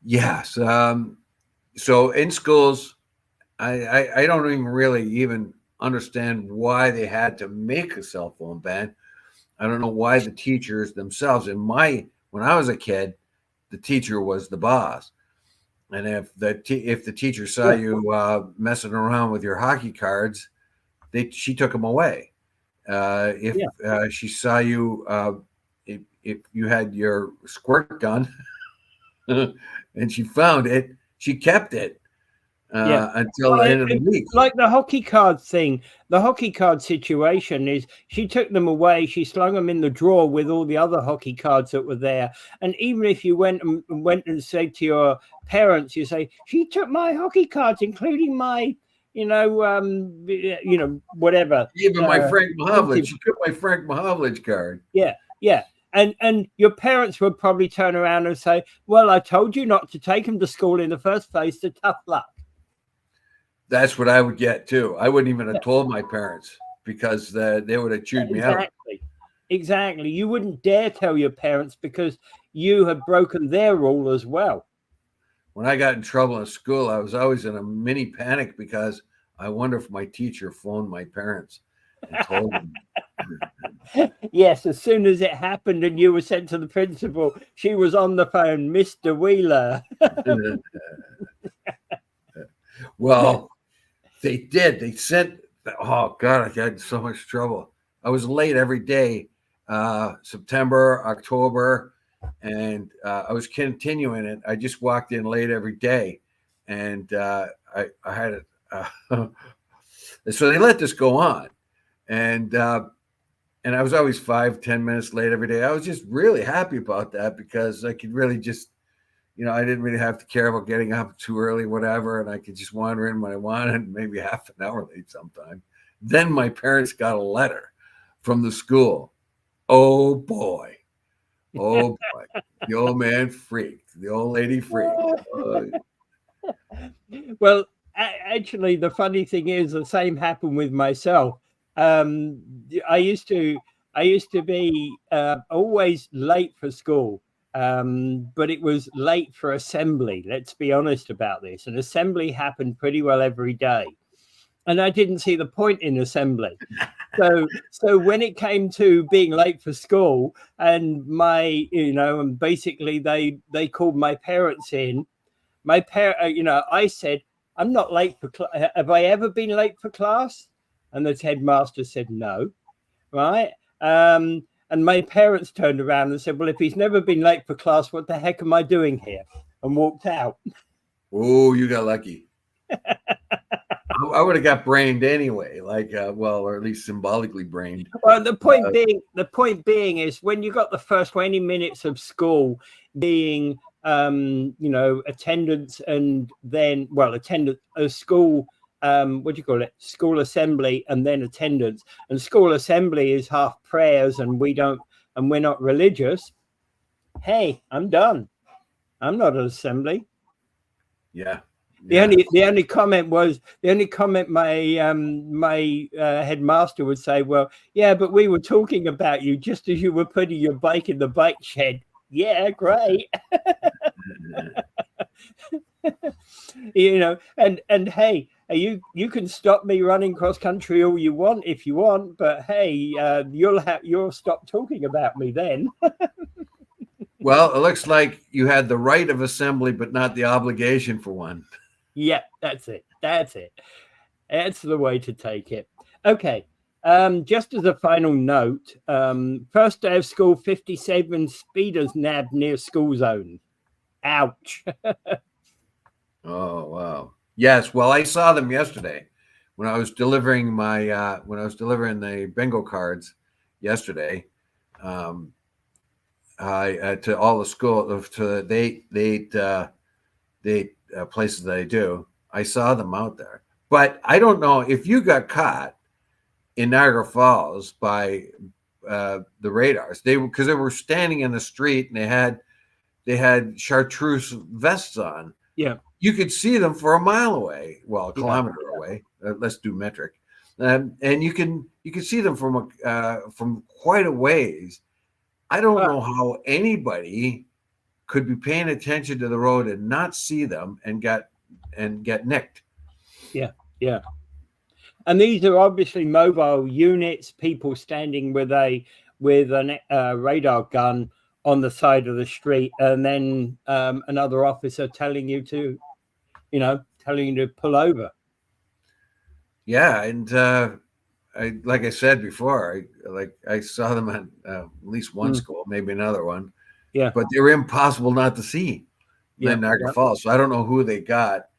Yes. So in schools, I don't even understand why they had to make a cell phone ban. I don't know why the teachers themselves, when I was a kid, the teacher was the boss. And if the teacher saw you messing around with your hockey cards, she took them away. If she saw you, if you had your squirt gun and she found it, she kept it until the end of the week. Like the hockey card thing, the hockey card situation is she took them away, she slung them in the drawer with all the other hockey cards that were there. And even if you went and said to your parents, you say, she took my hockey cards, including my whatever. Even my Frank Mahovlich. She took my Frank Mahovlich card. Yeah. And your parents would probably turn around and say, well, I told you not to take them to school in the first place, so tough luck. That's what I would get too. I wouldn't even have told my parents, because they would have chewed me out. Exactly. You wouldn't dare tell your parents because you had broken their rule as well. When I got in trouble in school, I was always in a mini panic because I wonder if my teacher phoned my parents and told them. Yes, as soon as it happened and you were sent to the principal, she was on the phone, Mr. Wheeler. Well, they did. They sent, oh God, I had so much trouble. I was late every day, September, October, and I was continuing it. I just walked in late every day, and I had it. So they let this go on, and I was always 5-10 minutes late every day. I was just really happy about that, because I could really just, I didn't really have to care about getting up too early, whatever, and I could just wander in when I wanted, maybe half an hour late sometime. Then my parents got a letter from the school. Oh boy. The old man freaked. The old lady freaked. Well, actually, the funny thing is, the same happened with myself. I used to be always late for school, but it was late for assembly. Let's be honest about this. And assembly happened pretty well every day, and I didn't see the point in assembly. So when it came to being late for school, and and basically they called my parents in. I said, I'm not late for class. Have I ever been late for class? And the headmaster said no, right? And my parents turned around and said, well, if he's never been late for class, what the heck am I doing here? And walked out. Oh, you got lucky. I would have got brained anyway, like well, or at least symbolically brained. Well, the point being is when you got the first 20 minutes of school being, attendance, and then, attendance, school, what do you call it? School assembly, and then attendance. And school assembly is half prayers, and we're not religious. Hey, I'm done. I'm not an assembly. Yeah. The only comment my headmaster would say, well, yeah, but we were talking about you just as you were putting your bike in the bike shed. Yeah, great. And hey, you can stop me running cross country all you want if you want, but hey, you'll stop talking about me then. Well, it looks like you had the right of assembly, but not the obligation for one. Yeah, that's it. That's the way to take it. Okay. Just as a final note, first day of school, 57 speeders nabbed near school zone. Ouch. Oh, wow. Yes. Well, I saw them yesterday when I was delivering the bingo cards yesterday. To all the school, to the eight places that I do. I saw them out there, but I don't know if you got caught in Niagara Falls by the radars. Because they were standing in the street and they had chartreuse vests on. Yeah. You could see them for a mile away, well, a kilometer away. Let's do metric, and you can see them from quite a ways. I don't know how anybody could be paying attention to the road and not see them and get nicked. Yeah, yeah. And these are obviously mobile units, people standing with a radar gun on the side of the street, and then another officer telling you to pull over. Yeah, and like I said before, I saw them at least one school, maybe another one. Yeah, but they were impossible not to see in Niagara Falls. So I don't know who they got.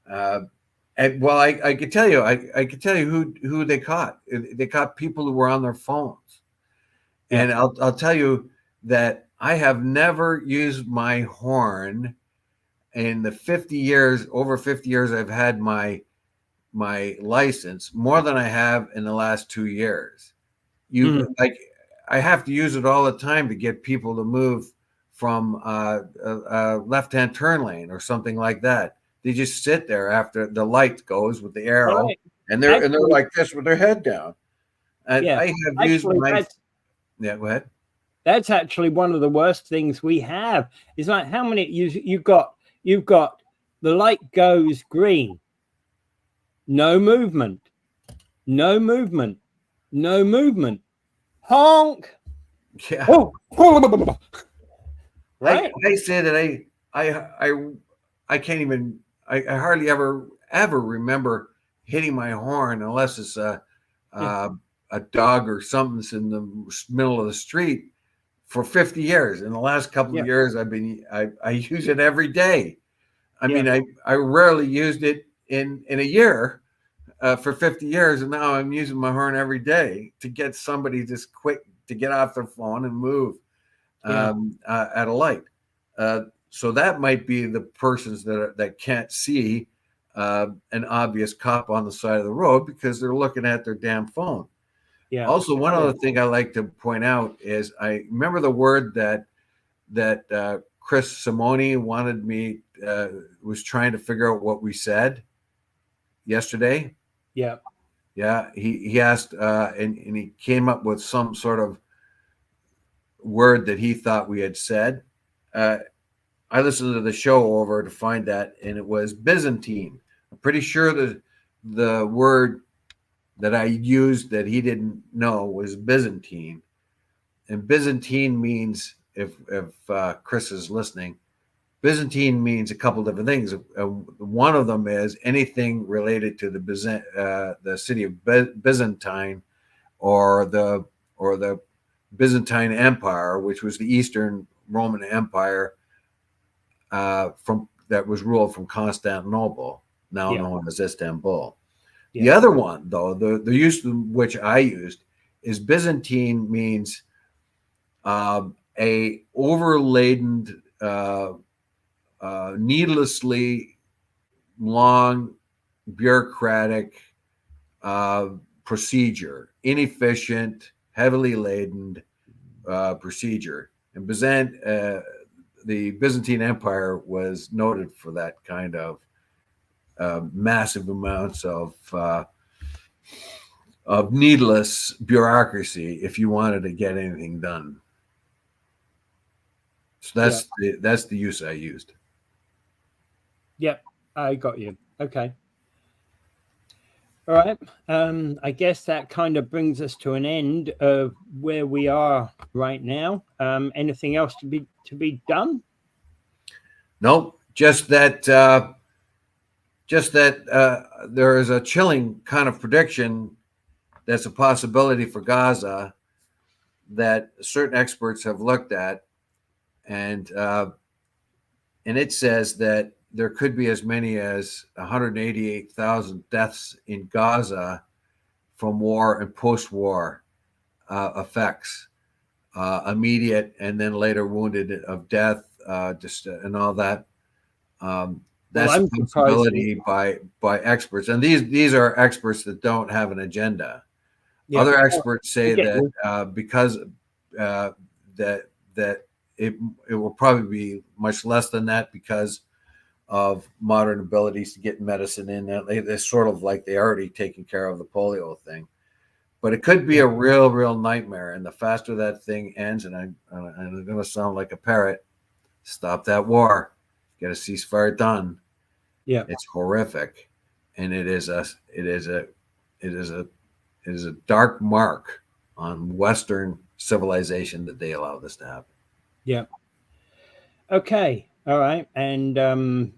I could tell you, I could tell you who they caught. They caught people who were on their phones, and I'll tell you that I have never used my horn in the over 50 years I've had my license, more than I have in the last 2 years. I have to use it all the time to get people to move from a left-hand turn lane or something like that. They just sit there after the light goes with the arrow, and they're like this with their head down. And I have used my. Yeah, go ahead. That's actually one of the worst things we have. Is like how many you've got the light goes green, no movement, no movement, no movement. Honk. Yeah. Oh. Right. I say that I can't even. I hardly ever remember hitting my horn unless it's a dog or something's in the middle of the street for 50 years. In the last couple of years, I use it every day. I mean, I rarely used it in a year for 50 years, and now I'm using my horn every day to get somebody just quick to get off their phone and move at a light. So that might be the persons that can't see an obvious cop on the side of the road because they're looking at their damn phone. Yeah. Also, one other thing I like to point out is I remember the word that Chris Simone wanted me was trying to figure out what we said yesterday. Yeah. Yeah. He asked and he came up with some sort of word that he thought we had said. I listened to the show over to find that, and it was Byzantine. I'm pretty sure the word that I used that he didn't know was Byzantine. And Byzantine means, if Chris is listening, Byzantine means a couple different things. One of them is anything related to the city of Byzantine, or the Byzantine Empire, which was the Eastern Roman Empire that was ruled from Constantinople, now known as Istanbul. The other one, though, the use which I used is Byzantine means a overladen, needlessly long, bureaucratic procedure, inefficient, heavily laden procedure. And the Byzantine Empire was noted for that kind of massive amounts of needless bureaucracy if you wanted to get anything done. So that's the use I used. Yep, I got you. Okay. All right. I guess that kind of brings us to an end of where we are right now. Anything else to be done? Nope. Just that there is a chilling kind of prediction that's a possibility for Gaza that certain experts have looked at, and it says that there could be as many as 188,000 deaths in Gaza from war and post-war effects, immediate and then later wounded of death, and all that. That's a possibility by experts, and these are experts that don't have an agenda. Yeah. Other experts say that because that it will probably be much less than that because of modern abilities to get medicine in. They're sort of like they already taken care of the polio thing, but it could be a real nightmare. And the faster that thing ends, and I'm going to sound like a parrot, stop that war, get a ceasefire done. Yeah, it's horrific, and it is a dark mark on Western civilization that they allow this to happen. Yeah. Okay. All right. And